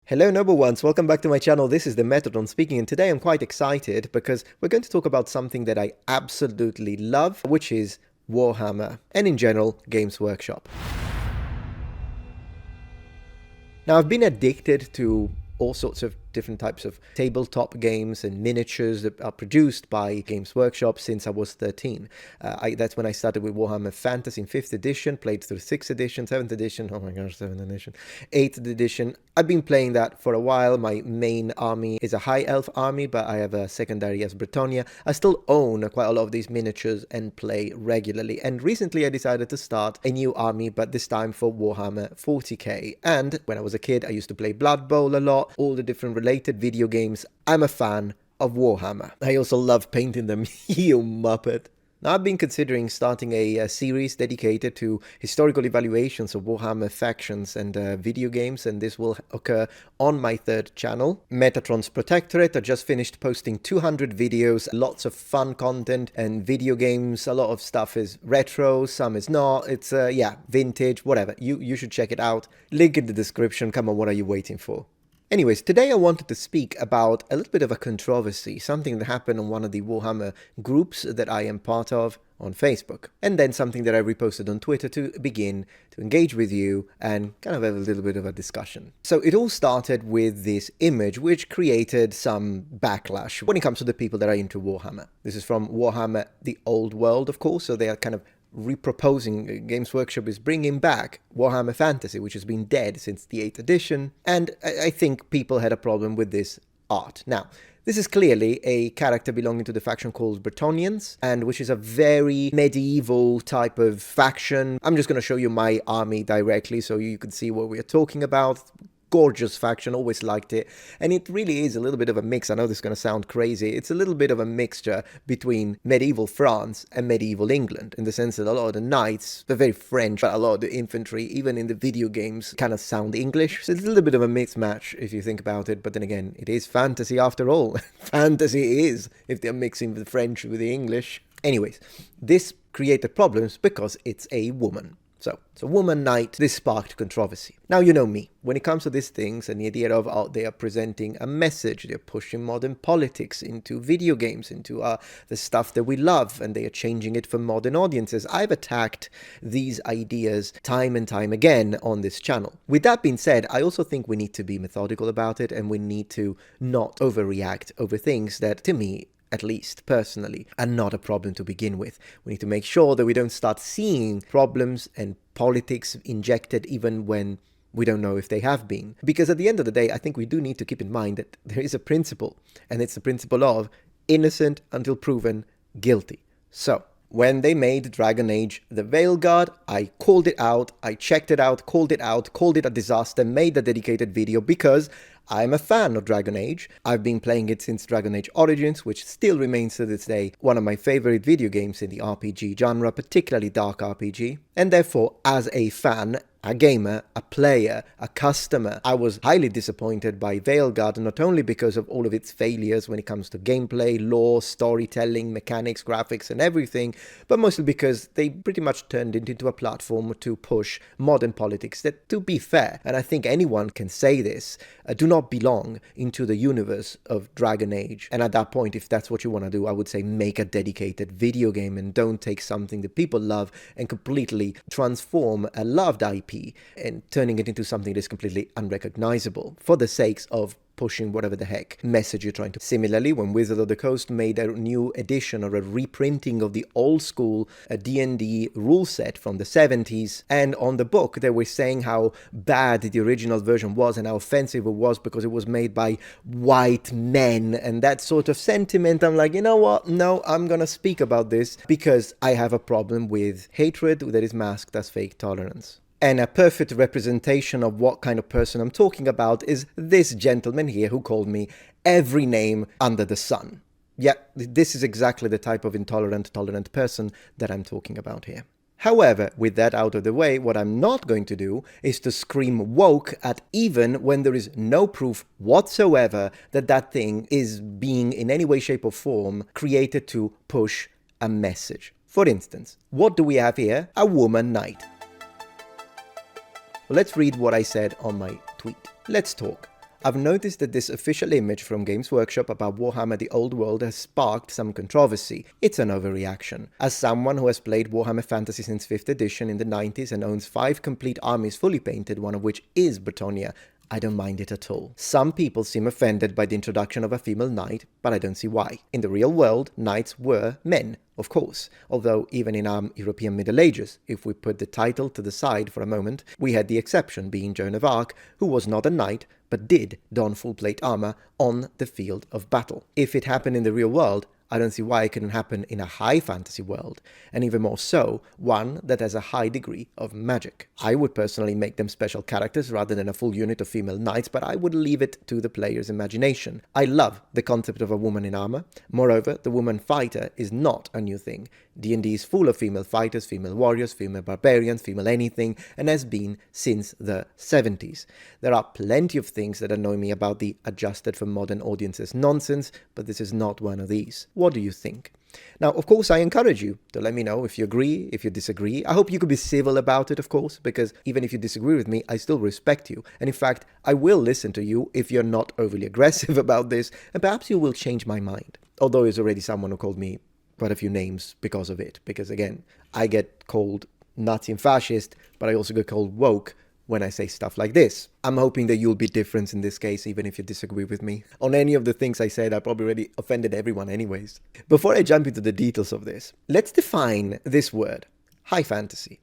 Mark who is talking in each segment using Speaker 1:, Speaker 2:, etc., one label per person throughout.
Speaker 1: Hello noble ones, welcome back to my channel. This is the Metatron speaking, and today I'm quite excited because we're going to talk about something that I absolutely love, which is Warhammer, and in general, Games Workshop. Now, I've been addicted to all sorts of different types of tabletop games and miniatures that are produced by Games Workshop since I was 13. That's when I started with Warhammer Fantasy in 5th edition, played through 6th edition, 7th edition, oh my gosh, 7th edition, 8th edition. I've been playing that for a while. My main army is a High Elf army, but I have a secondary as Bretonnia. I still own quite a lot of these miniatures and play regularly. And recently I decided to start a new army, but this time for Warhammer 40k. And when I was a kid, I used to play Blood Bowl a lot, all the different related video games. I'm a fan of Warhammer. I also love painting them, you muppet. Now, I've been considering starting a series dedicated to historical evaluations of Warhammer factions and video games, and this will occur on my third channel, Metatron's Protectorate. I just finished posting 200 videos, lots of fun content and video games. A lot of stuff is retro, some is not. It's, vintage, whatever. You should check it out. Link in the description. Come on, what are you waiting for? Anyways, today I wanted to speak about a little bit of a controversy, something that happened on one of the Warhammer groups that I am part of on Facebook, and then something that I reposted on Twitter to begin to engage with you and kind of have a little bit of a discussion. So it all started with this image which created some backlash when it comes to the people that are into Warhammer. This is from Warhammer the Old World, of course, so they are kind of reproposing. Games Workshop is bringing back Warhammer Fantasy, which has been dead since the 8th edition, and I think people had a problem with this art. Now, this is clearly a character belonging to the faction called Bretonians, and which is a very medieval type of faction. I'm just going to show you my army directly so you can see what we're talking about. Gorgeous faction, always liked it, and it really is a little bit of a mix. I know this is going to sound crazy. It's a little bit of a mixture between medieval France and medieval England, in the sense that a lot of the knights, they're very French, but a lot of the infantry, even in the video games, kind of sound English. So it's a little bit of a mixed match if you think about it, but then again, it is fantasy after all. Fantasy is, if they're mixing the French with the English. Anyways, this created problems because it's a woman. So, it's a woman knight. This sparked controversy. Now, you know me. When it comes to these things and the idea of they are presenting a message, they're pushing modern politics into video games, into the stuff that we love, and they are changing it for modern audiences. I've attacked these ideas time and time again on this channel. With that being said, I also think we need to be methodical about it, and we need to not overreact over things that, to me, at least personally, are not a problem to begin with. We need to make sure that we don't start seeing problems and politics injected even when we don't know if they have been. Because at the end of the day, I think we do need to keep in mind that there is a principle, and it's the principle of innocent until proven guilty. So, when they made Dragon Age the Veilguard, I called it out, I checked it out, called it a disaster, made a dedicated video because I'm a fan of Dragon Age. I've been playing it since Dragon Age Origins, which still remains to this day one of my favorite video games in the RPG genre, particularly dark RPG. And therefore, as a fan, a gamer, a player, a customer, I was highly disappointed by Veilguard, not only because of all of its failures when it comes to gameplay, lore, storytelling, mechanics, graphics, and everything, but mostly because they pretty much turned it into a platform to push modern politics that, to be fair, and I think anyone can say this, do not belong into the universe of Dragon Age. And at that point, if that's what you want to do, I would say make a dedicated video game and don't take something that people love and completely transform a loved IP and turning it into something that's completely unrecognizable for the sakes of pushing whatever the heck message you're trying to. Similarly, when Wizards of the Coast made a new edition or a reprinting of the old school D&D rule set from the 70s, and on the book they were saying how bad the original version was and how offensive it was because it was made by white men and that sort of sentiment, I'm like, you know what? No, I'm gonna speak about this because I have a problem with hatred that is masked as fake tolerance. And a perfect representation of what kind of person I'm talking about is this gentleman here who called me every name under the sun. Yeah, this is exactly the type of tolerant person that I'm talking about here. However, with that out of the way, what I'm not going to do is to scream woke at even when there is no proof whatsoever that that thing is being in any way, shape or form created to push a message. For instance, what do we have here? A woman knight. Let's read what I said on my tweet. Let's talk. I've noticed that this official image from Games Workshop about Warhammer the Old World has sparked some controversy. It's an overreaction. As someone who has played Warhammer Fantasy since 5th edition in the 90s and owns 5 complete armies fully painted, one of which is Bretonnia, I don't mind it at all. Some people seem offended by the introduction of a female knight, but I don't see why. In the real world, knights were men, of course, although even in our European Middle Ages, if we put the title to the side for a moment, we had the exception being Joan of Arc, who was not a knight, but did don full plate armor on the field of battle. If it happened in the real world, I don't see why it couldn't happen in a high fantasy world, and even more so, one that has a high degree of magic. I would personally make them special characters rather than a full unit of female knights, but I would leave it to the player's imagination. I love the concept of a woman in armor. Moreover, the woman fighter is not a new thing. D&D is full of female fighters, female warriors, female barbarians, female anything, and has been since the 70s. There are plenty of things that annoy me about the adjusted for modern audiences nonsense, but this is not one of these. What do you think? Now, of course, I encourage you to let me know if you agree, if you disagree. I hope you could be civil about it, of course, because even if you disagree with me, I still respect you. And in fact, I will listen to you if you're not overly aggressive about this, and perhaps you will change my mind. Although there's already someone who called me quite a few names because of it. Because again, I get called Nazi and fascist, but I also get called woke when I say stuff like this. I'm hoping that you'll be different in this case, even if you disagree with me. On any of the things I said, I probably already offended everyone anyways. Before I jump into the details of this, let's define this word, high fantasy.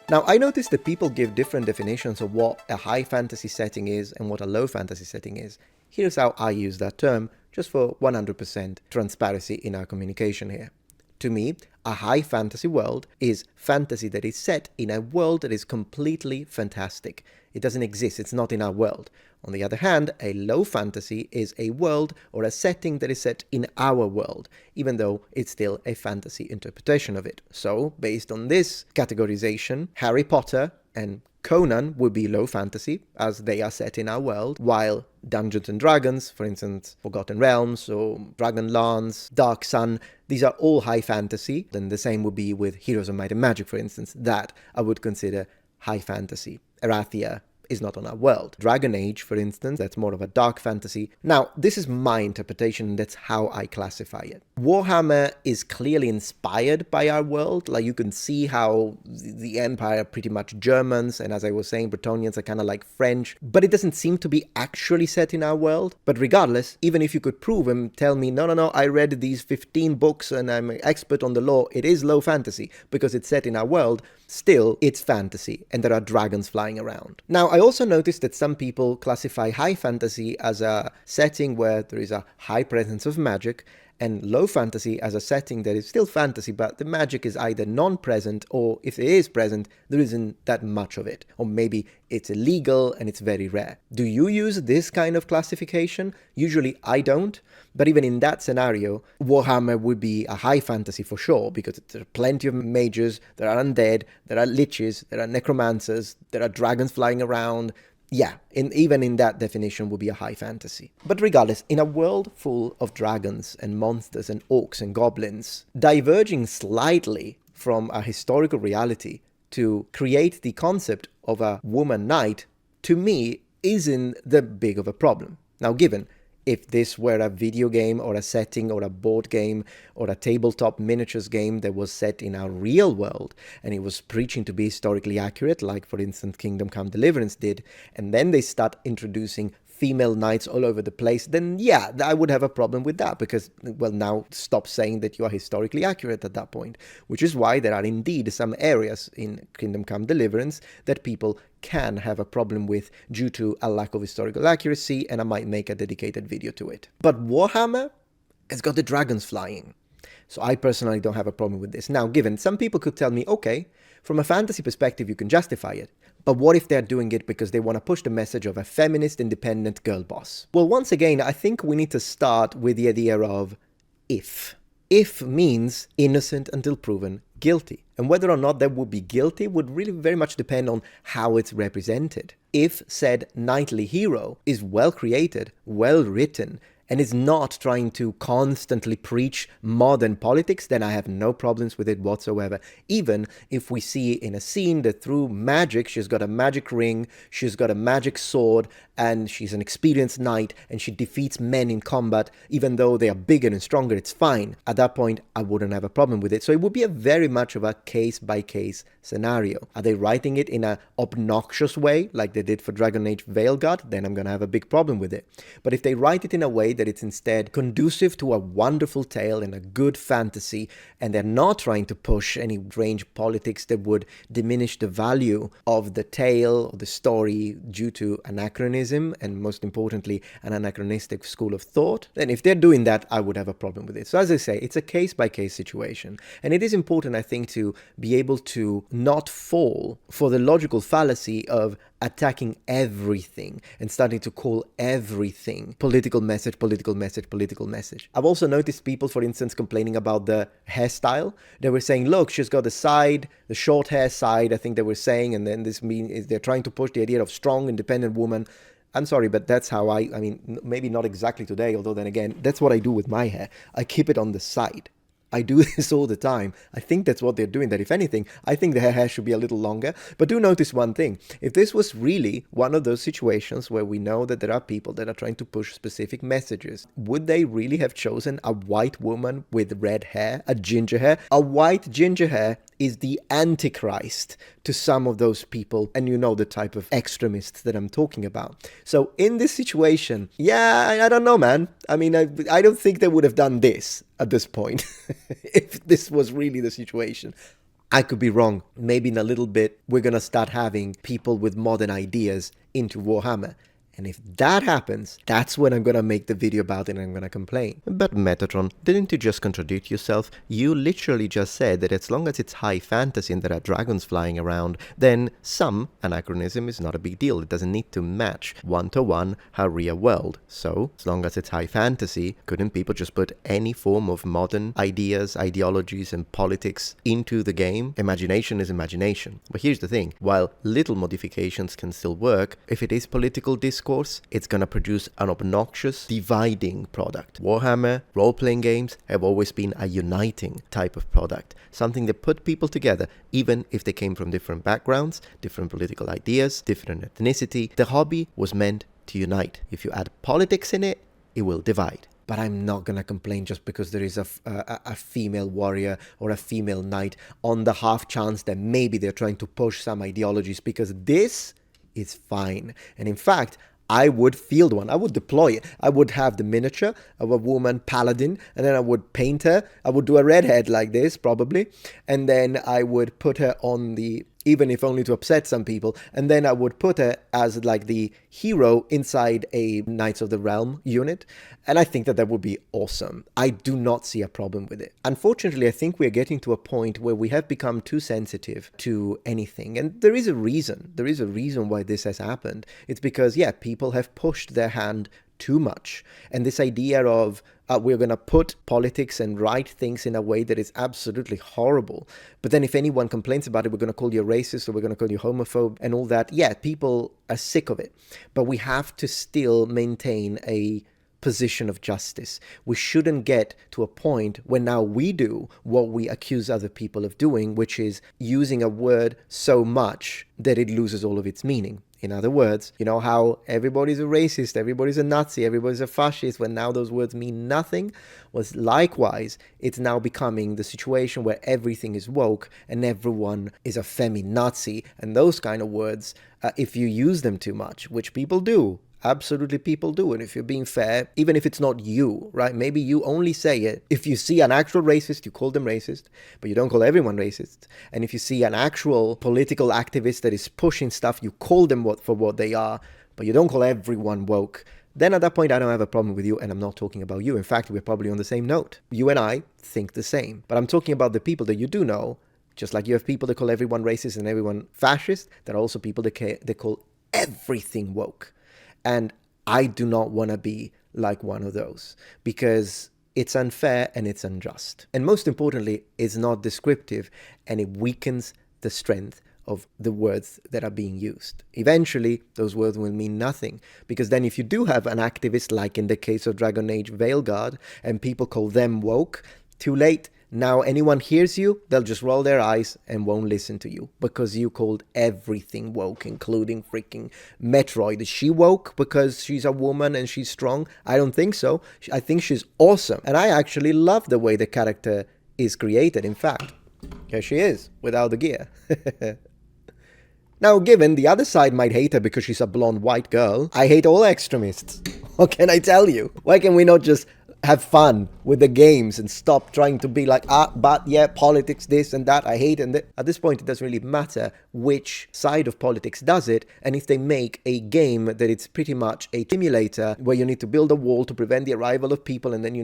Speaker 1: Now, I noticed that people give different definitions of what a high fantasy setting is and what a low fantasy setting is. Here's how I use that term, just for 100% transparency in our communication here. To me, a high fantasy world is fantasy that is set in a world that is completely fantastic. It doesn't exist, it's not in our world. On the other hand, a low fantasy is a world or a setting that is set in our world, even though it's still a fantasy interpretation of it. So, based on this categorization, Harry Potter and Conan would be low fantasy, as they are set in our world, while Dungeons and Dragons, for instance, Forgotten Realms or Dragonlance, Dark Sun, these are all high fantasy. Then the same would be with Heroes of Might and Magic, for instance, that I would consider high fantasy. Erathia is not on our world. Dragon Age, for instance, that's more of a dark fantasy. Now, this is my interpretation, that's how I classify it. Warhammer is clearly inspired by our world, like you can see how the Empire are pretty much Germans, and as I was saying, Bretonnians are kind of like French, but it doesn't seem to be actually set in our world. But regardless, even if you could prove and tell me, no, I read these 15 books and I'm an expert on the lore, it is low fantasy because it's set in our world, still, it's fantasy, and there are dragons flying around. Now, I also noticed that some people classify high fantasy as a setting where there is a high presence of magic, and low fantasy as a setting that is still fantasy, but the magic is either non-present, or if it is present, there isn't that much of it. Or maybe it's illegal and it's very rare. Do you use this kind of classification? Usually I don't, but even in that scenario, Warhammer would be a high fantasy for sure, because there are plenty of mages, there are undead, there are liches, there are necromancers, there are dragons flying around. Yeah, even in that definition would be a high fantasy. But regardless, in a world full of dragons and monsters and orcs and goblins, diverging slightly from a historical reality to create the concept of a woman knight, to me, isn't that big of a problem. Now, given if this were a video game or a setting or a board game or a tabletop miniatures game that was set in our real world and it was preaching to be historically accurate, like for instance Kingdom Come Deliverance did, and then they start introducing female knights all over the place, then yeah, I would have a problem with that because, well, now stop saying that you are historically accurate at that point, which is why there are indeed some areas in Kingdom Come Deliverance that people can have a problem with due to a lack of historical accuracy, and I might make a dedicated video to it. But Warhammer has got the dragons flying. So I personally don't have a problem with this. Now, given some people could tell me, okay, from a fantasy perspective, you can justify it. But what if they're doing it because they want to push the message of a feminist, independent girl boss? Well, once again, I think we need to start with the idea of if. If means innocent until proven guilty. And whether or not that would be guilty would really very much depend on how it's represented. If said knightly hero is well created, well written, and is not trying to constantly preach modern politics, then I have no problems with it whatsoever. Even if we see in a scene that through magic, she's got a magic ring, she's got a magic sword, and she's an experienced knight, and she defeats men in combat, even though they are bigger and stronger, it's fine. At that point, I wouldn't have a problem with it. So it would be a very much of a case-by-case scenario. Are they writing it in an obnoxious way, like they did for Dragon Age Veilguard? Then I'm going to have a big problem with it. But if they write it in a way that it's instead conducive to a wonderful tale and a good fantasy, and they're not trying to push any strange politics that would diminish the value of the tale or the story due to anachronism, and most importantly, an anachronistic school of thought, then if they're doing that, I would have a problem with it. So as I say, it's a case-by-case situation. And it is important, I think, to be able to not fall for the logical fallacy of attacking everything and starting to call everything political message, political message, political message. I've also noticed people, for instance, complaining about the hairstyle. They were saying, look, she's got the short hair side, I think they were saying, and then this means they're trying to push the idea of strong, independent woman. I'm sorry, but that's how I mean, maybe not exactly today, although then again, that's what I do with my hair. I keep it on the side. I do this all the time. I think that's what they're doing, that if anything, I think the hair should be a little longer. But do notice one thing. If this was really one of those situations where we know that there are people that are trying to push specific messages, would they really have chosen a white woman with red hair, a ginger hair? A white ginger hair is the antichrist to some of those people, and you know the type of extremists that I'm talking about. So in this situation, yeah, I don't know, man. I mean, I don't think they would have done this at this point if this was really the situation. I could be wrong. Maybe in a little bit, we're going to start having people with modern ideas into Warhammer. And if that happens, that's when I'm gonna make the video about it and I'm gonna complain. But Metatron, didn't you just contradict yourself? You literally just said that as long as it's high fantasy and there are dragons flying around, then some anachronism is not a big deal. It doesn't need to match one-to-one our real world. So, as long as it's high fantasy, couldn't people just put any form of modern ideas, ideologies, and politics into the game? Imagination is imagination. But here's the thing, while little modifications can still work, if it is political discourse, it's gonna produce an obnoxious, dividing product. Warhammer role-playing games have always been a uniting type of product, something that put people together, even if they came from different backgrounds, different political ideas, different ethnicity. The hobby was meant to unite. If you add politics in it, it will divide. But I'm not going to complain just because there is a female warrior or a female knight on the half chance that maybe they're trying to push some ideologies, because this is fine. And in fact, I would field one. I would deploy it. I would have the miniature of a woman paladin, and then I would paint her. I would do a redhead like this, probably. And then I would put her on the, even if only to upset some people, and then I would put her as like the hero inside a Knights of the Realm unit, and I think that that would be awesome. I do not see a problem with it. Unfortunately, I think we're getting to a point where we have become too sensitive to anything, and there is a reason. There is a reason why this has happened. It's because, yeah, people have pushed their hand too much, and this idea of we're going to put politics and write things in a way that is absolutely horrible, but then if anyone complains about it, we're going to call you a racist or we're going to call you homophobe and all that. Yeah, people are sick of it, but we have to still maintain a position of justice. We shouldn't get to a point where now we do what we accuse other people of doing, which is using a word so much that it loses all of its meaning. In other words, you know how everybody's a racist, everybody's a Nazi, everybody's a fascist, when now those words mean nothing? Well, likewise, it's now becoming the situation where everything is woke and everyone is a femi-Nazi, and those kind of words, if you use them too much, which people do, absolutely people do, and if you're being fair, even if it's not you, right? Maybe you only say it if you see an actual racist, you call them racist, but you don't call everyone racist. And if you see an actual political activist that is pushing stuff, you call them for what they are, but you don't call everyone woke. Then at that point, I don't have a problem with you, and I'm not talking about you. In fact, we're probably on the same note. You and I think the same, but I'm talking about the people that you do know. Just like you have people that call everyone racist and everyone fascist, there are also people that call everything woke. And I do not want to be like one of those, because it's unfair and it's unjust. And most importantly, it's not descriptive, and it weakens the strength of the words that are being used. Eventually, those words will mean nothing, because then if you do have an activist, like in the case of Dragon Age Veilguard, and people call them woke, too late. Now anyone hears you, they'll just roll their eyes and won't listen to you, because you called everything woke, including freaking Metroid. Is she woke because she's a woman and she's strong? I don't think so. I think she's awesome, and I actually love the way the character is created. In fact, here she is, without the gear. Now, given the other side might hate her because she's a blonde white girl, I hate all extremists. What can I tell you? Why can we not just have fun with the games and stop trying to be like, but yeah, politics, this and that, I hate it. At this point, it doesn't really matter which side of politics does it, and if they make a game that it's pretty much a simulator where you need to build a wall to prevent the arrival of people, and then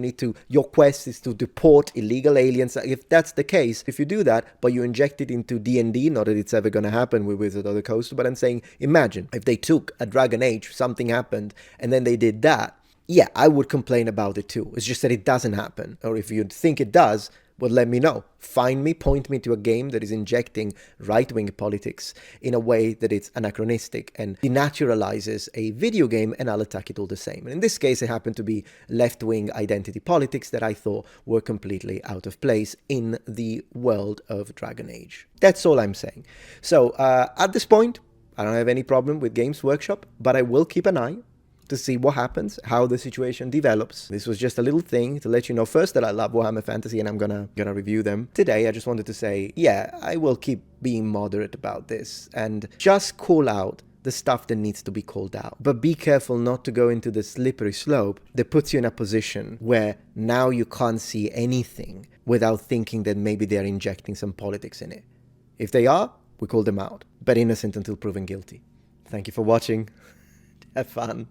Speaker 1: your quest is to deport illegal aliens. If that's the case, if you do that, but you inject it into D&D, not that it's ever going to happen with Wizards of the Coast, but I'm saying, imagine if they took a Dragon Age, something happened, and then they did that. Yeah, I would complain about it too. It's just that it doesn't happen. Or if you think it does, well, let me know. Find me, point me to a game that is injecting right-wing politics in a way that it's anachronistic and denaturalizes a video game, and I'll attack it all the same. And in this case, it happened to be left-wing identity politics that I thought were completely out of place in the world of Dragon Age. That's all I'm saying. So, at this point, I don't have any problem with Games Workshop, but I will keep an eye to see what happens, how the situation develops. This was just a little thing to let you know first that I love Warhammer Fantasy and I'm gonna review them. Today I just wanted to say, yeah, I will keep being moderate about this and just call out the stuff that needs to be called out. But be careful not to go into the slippery slope that puts you in a position where now you can't see anything without thinking that maybe they're injecting some politics in it. If they are, we call them out, but innocent until proven guilty. Thank you for watching. Have fun.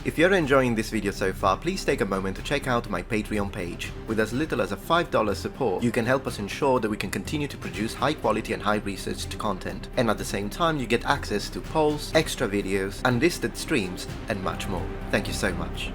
Speaker 1: If you're enjoying this video so far, please take a moment to check out my Patreon page. With as little as a $5 support, you can help us ensure that we can continue to produce high quality and high researched content. And at the same time, you get access to polls, extra videos, unlisted streams, and much more. Thank you so much.